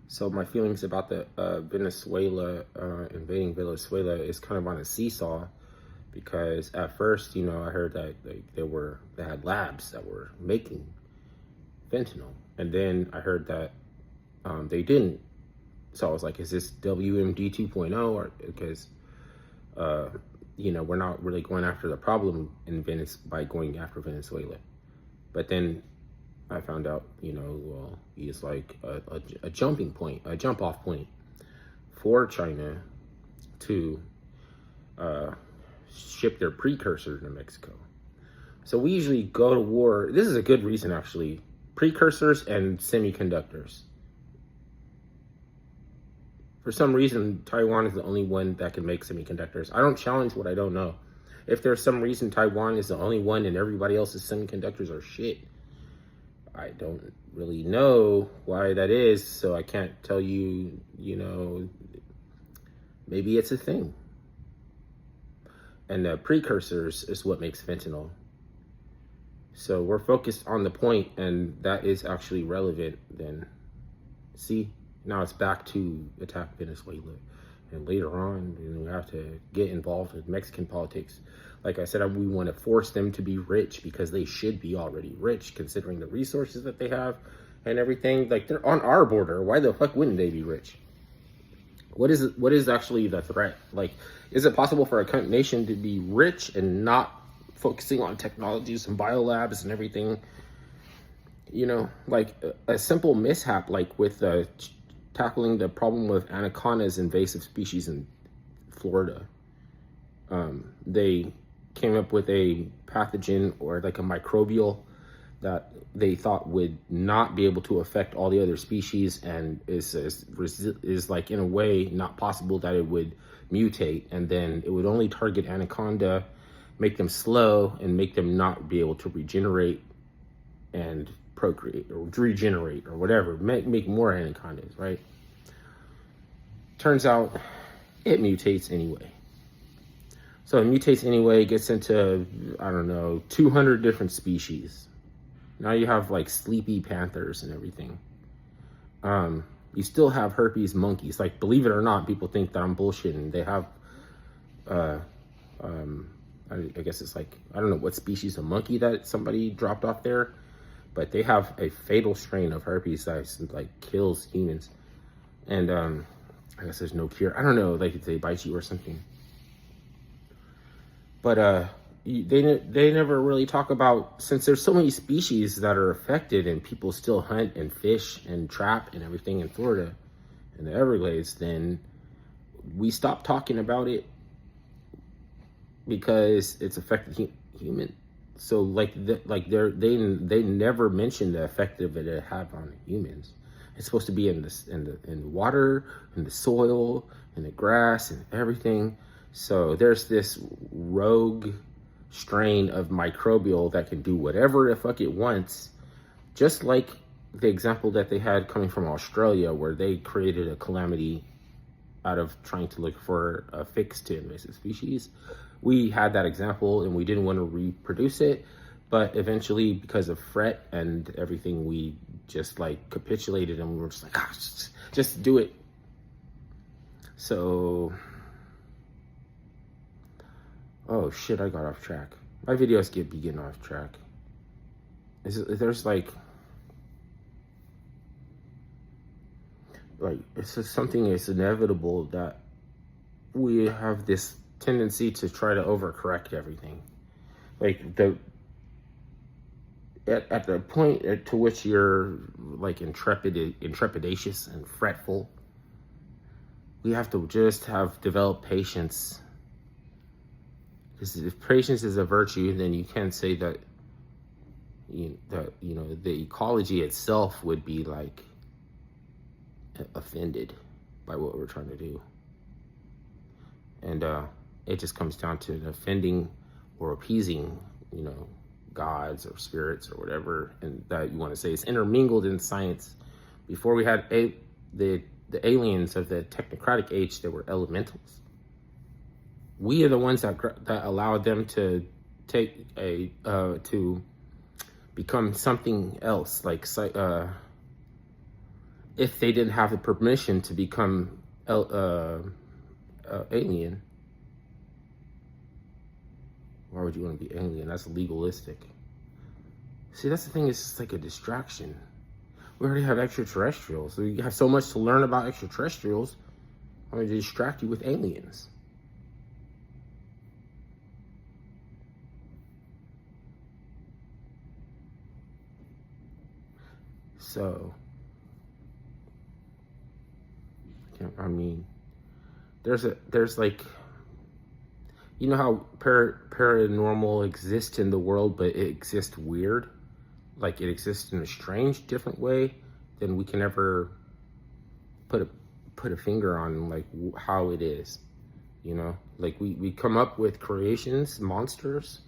So my feelings about the Venezuela invading Venezuela is kind of on a seesaw, because at first, I heard that they had labs that were making fentanyl, and then I heard that they didn't. So I was like, is this WMD 2.0? Or because we're not really going after the problem in Venice by going after Venezuela. But then I found out, well, he's like a jumping point, a jump off point for China to ship their precursor to Mexico. So we usually go to war. This is a good reason, actually. Precursors and semiconductors. For some reason, Taiwan is the only one that can make semiconductors. I don't challenge what I don't know. If there's some reason Taiwan is the only one and everybody else's semiconductors are shit, I don't really know why that is, so I can't tell you, maybe it's a thing. And the precursors is what makes fentanyl. So we're focused on the point, and that is actually relevant then. See, now it's back to attack Venezuela. And later on, we have to get involved with Mexican politics. Like I said, we want to force them to be rich because they should be already rich, considering the resources that they have and everything. Like, they're on our border. Why the fuck wouldn't they be rich? What is actually the threat? Like, is it possible for a nation to be rich and not focusing on technologies and biolabs and everything? Like a simple mishap, like with tackling the problem with anacondas, invasive species in Florida. They came up with a pathogen, or like a microbial, that they thought would not be able to affect all the other species, and is like, in a way, not possible that it would mutate, and then it would only target anaconda, make them slow, and make them not be able to regenerate and procreate or regenerate or whatever, make more anacondas, right? Turns out it mutates anyway. So it mutates anyway, gets into, 200 different species. Now you have like sleepy panthers and everything. You still have herpes monkeys. Like, believe it or not, people think that I'm bullshitting. They have, I guess it's like, I don't know what species of monkey that somebody dropped off there, but they have a fatal strain of herpes that like kills humans. And I guess there's no cure. I don't know, like if they bite you or something. But they never really talk about, since there's so many species that are affected and people still hunt and fish and trap and everything in Florida and the Everglades, then we stop talking about it because it's affected human. So like they never mention the effect of it have on humans. It's supposed to be in the water, in the soil, in the grass, and everything. So there's this rogue strain of microbial that can do whatever the fuck it wants, just like the example that they had coming from Australia, where they created a calamity out of trying to look for a fix to invasive species. We had that example and we didn't want to reproduce it, but eventually, because of fret and everything, we just like capitulated and we were just like, just do it. So, oh shit, I got off track. My videos be getting off track. There's like it's just something that's inevitable, that we have this tendency to try to overcorrect everything. Like at the point to which you're like intrepidatious and fretful, we have to just develop patience. Because if patience is a virtue, then you can't say that the ecology itself would be like offended by what we're trying to do. And it just comes down to offending or appeasing, gods or spirits or whatever, and that you want to say is intermingled in science. Before we had the aliens of the technocratic age, they were elementals. We are the ones that allowed them to take to become something else, like if they didn't have the permission to become alien. Why would you want to be alien? That's legalistic. See, that's the thing, it's just like a distraction. We already have extraterrestrials. So you have so much to learn about extraterrestrials. I'm going to distract you with aliens. So, I mean, there's like, you know how paranormal exists in the world, but it exists weird? Like it exists in a strange, different way than we can ever put a finger on, like how it is, you know? Like we come up with creations, monsters,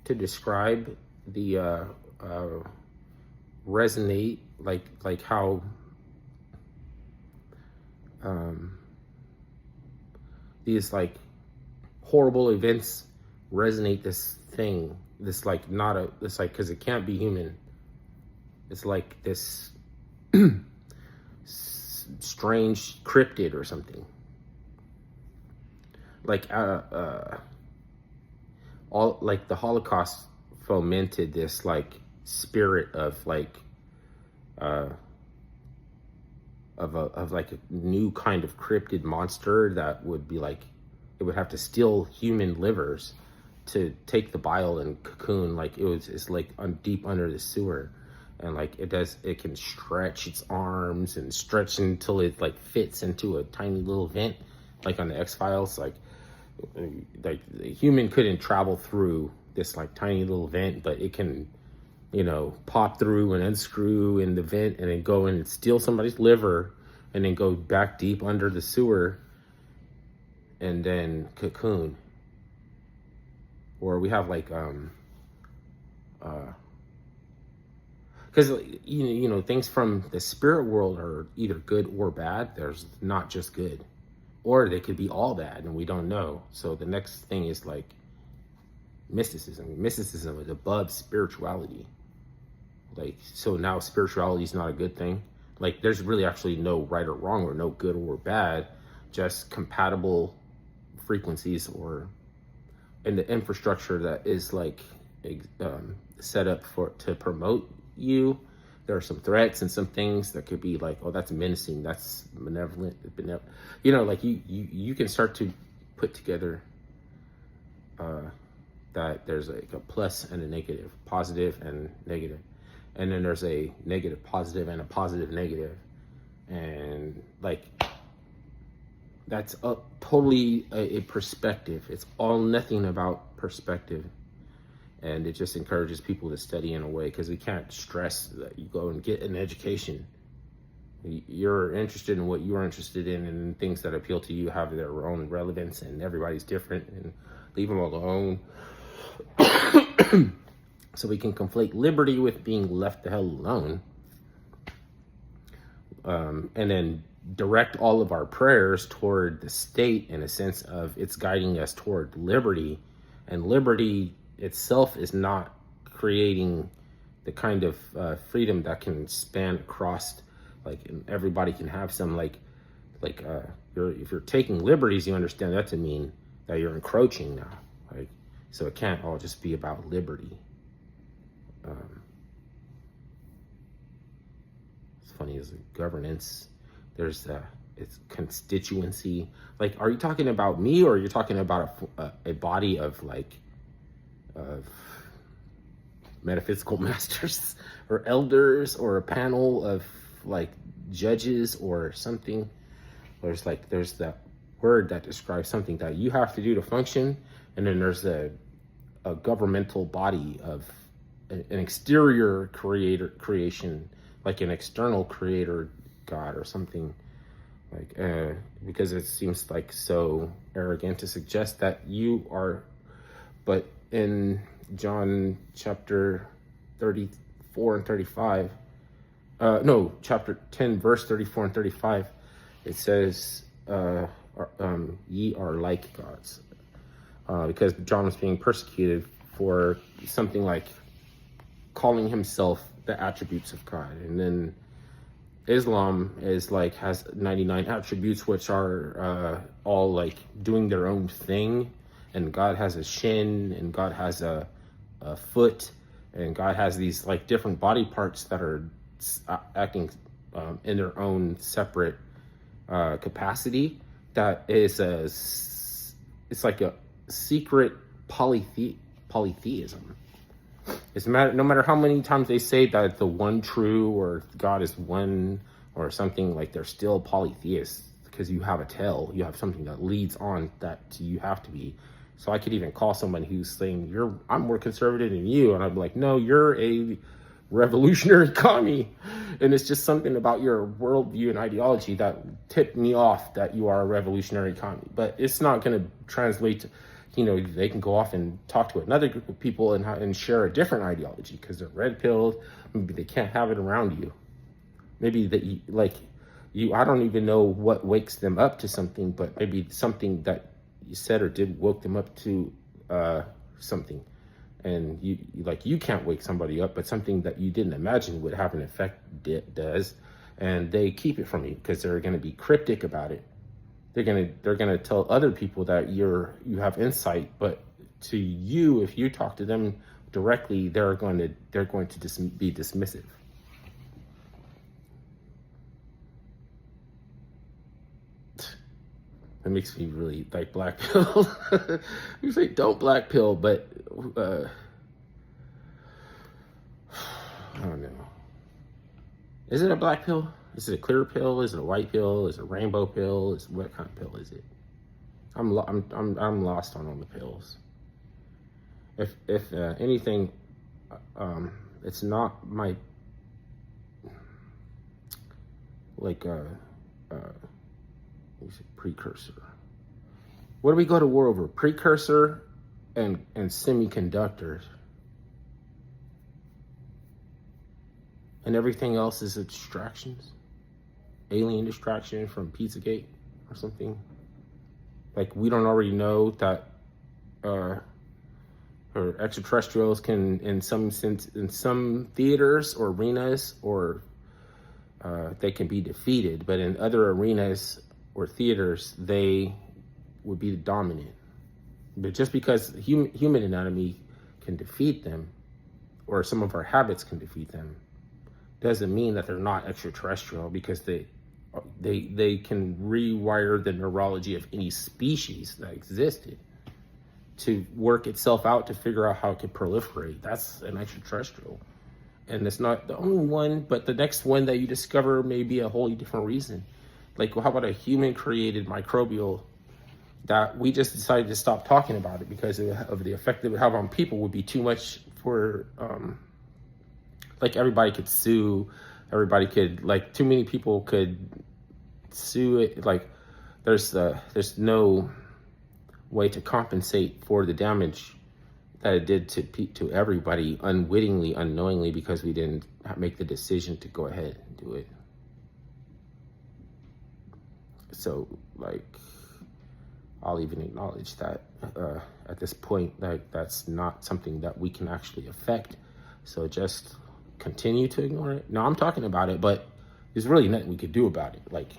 to describe the resonate, like how these like horrible events resonate this thing, this like not a, it's like, because it can't be human. It's like this strange cryptid or something. Like all like the Holocaust fomented this like spirit of like of like a new kind of cryptid monster that would be like, it would have to steal human livers to take the bile and cocoon. Like it's like deep under the sewer, and like it can stretch its arms and stretch until it like fits into a tiny little vent, like on the X-Files. Like the human couldn't travel through this like tiny little vent, but it can, you know, pop through and unscrew in the vent and then go and steal somebody's liver and then go back deep under the sewer and then cocoon. Or we have like because you know things from the spirit world are either good or bad. There's not just good, or they could be all bad and we don't know. So the next thing is like mysticism. Mysticism is above spirituality. Like, so now spirituality is not a good thing. Like there's really actually no right or wrong, or no good or bad, just compatible frequencies, or in the infrastructure that is like set up to promote you. There are some threats and some things that could be like, oh, that's menacing, that's benevolent, you know, like you can start to put together that there's like a plus and a negative, positive and negative, and then there's a negative positive and a positive negative, and like that's totally a perspective. It's all nothing about perspective. And it just encourages people to study in a way, because we can't stress that you go and get an education. You're interested in what you're interested in, and things that appeal to you have their own relevance, and everybody's different, and leave them alone. So we can conflate liberty with being left the hell alone. And then direct all of our prayers toward the state in a sense of it's guiding us toward liberty, and liberty itself is not creating the kind of freedom that can span across, like everybody can have some if you're taking liberties, you understand that to mean that you're encroaching now, like, so it can't all just be about liberty. It's funny, as a governance, there's it's constituency. Like, are you talking about me, or are you talking about a body of like of metaphysical masters or elders, or a panel of like judges or something? There's that word that describes something that you have to do to function, and then there's a governmental body of an exterior creation, like an external creator God or something, like because it seems like so arrogant to suggest that you are. But in John chapter 34 and 35, chapter 10 verse 34 and 35, it says ye are like gods, because John was being persecuted for something like calling himself the attributes of God. And then Islam is like has 99 attributes, which are all like doing their own thing, and God has a shin, and God has a foot, and God has these like different body parts that are acting in their own separate capacity. That is it's like a secret polytheism. No matter how many times they say that the one true or God is one or something, like they're still polytheists because you have a tail, you have something that leads on that you have to be. So I could even call someone who's saying I'm more conservative than you, and I'm like, no, you're a revolutionary commie, and it's just something about your worldview and ideology that tipped me off that you are a revolutionary commie. But it's not going to translate to, they can go off and talk to another group of people and share a different ideology because they're red pilled. Maybe they can't have it around you. Maybe I don't even know what wakes them up to something, but maybe something that you said or did woke them up to something. And you can't wake somebody up, but something that you didn't imagine would have an effect does, and they keep it from you because they're going to be cryptic about it. They're gonna tell other people that you have insight, but to you, if you talk to them directly, they're going to be dismissive. That makes me really like black pill. You say don't black pill, but I don't know. Is it a black pill? Is it a clear pill? Is it a white pill? Is it a rainbow pill? What kind of pill is it? I'm lost on all the pills. If anything, it's not my precursor. What do we go to war over? Precursor and semiconductors. And everything else is distractions. Alien distraction from Pizzagate or something. Like we don't already know that or extraterrestrials can, in some sense, in some theaters or arenas, or they can be defeated, but in other arenas or theaters, they would be the dominant. But just because human anatomy can defeat them, or some of our habits can defeat them, doesn't mean that they're not extraterrestrial, because they can rewire the neurology of any species that existed to work itself out to figure out how it can proliferate. That's an extraterrestrial. And it's not the only one, but the next one that you discover may be a wholly different reason. Like, how about a human-created microbial that we just decided to stop talking about it because of the effect it would have on people would be too much for, like everybody could sue, everybody could, like too many people could sue it. Like there's no way to compensate for the damage that it did to everybody unwittingly, unknowingly, because we didn't make the decision to go ahead and do it. So, like, I'll even acknowledge that at this point, like, that's not something that we can actually affect. So just continue to ignore it. No, I'm talking about it, but there's really nothing we could do about it. Like,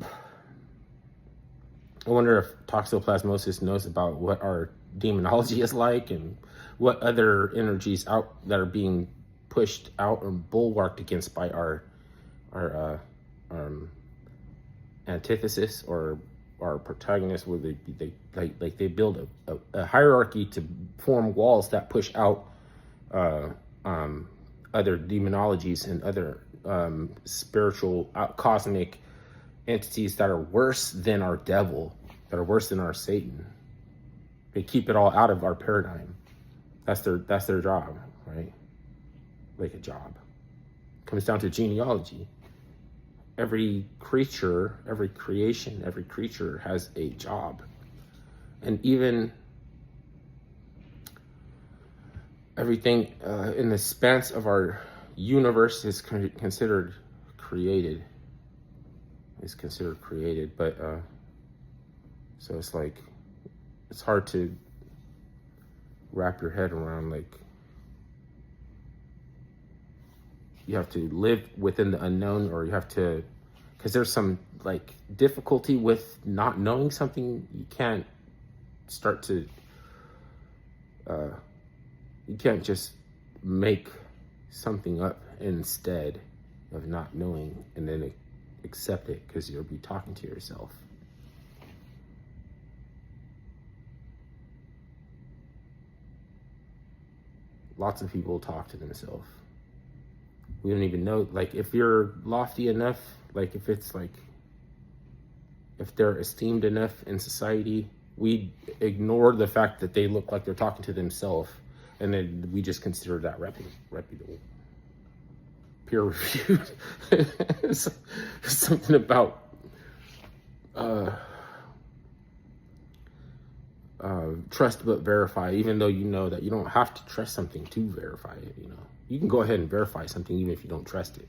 I wonder if toxoplasmosis knows about what our demonology is like and what other energies out that are being pushed out or bulwarked against by our antithesis or our protagonist, where they build a hierarchy to form walls that push out other demonologies and other spiritual cosmic entities that are worse than our devil, that are worse than our Satan. They keep it all out of our paradigm. That's their job, right? Like a job. Comes down to genealogy. Every creature, every creation, every creature has a job. And even everything in the span of our universe is considered created. But so it's like, it's hard to wrap your head around, like, you have to live within the unknown, or you have to, because there's some like difficulty with not knowing something. You can't start to, you can't just make something up instead of not knowing and then accept it, because you'll be talking to yourself. Lots of people talk to themselves. We don't even know, like, if you're lofty enough, like, if it's like, if they're esteemed enough in society, we ignore the fact that they look like they're talking to themselves, and then we just consider that reputable, peer-reviewed. Something about trust but verify, even though you know that you don't have to trust something to verify it. You know, you can go ahead and verify something even if you don't trust it.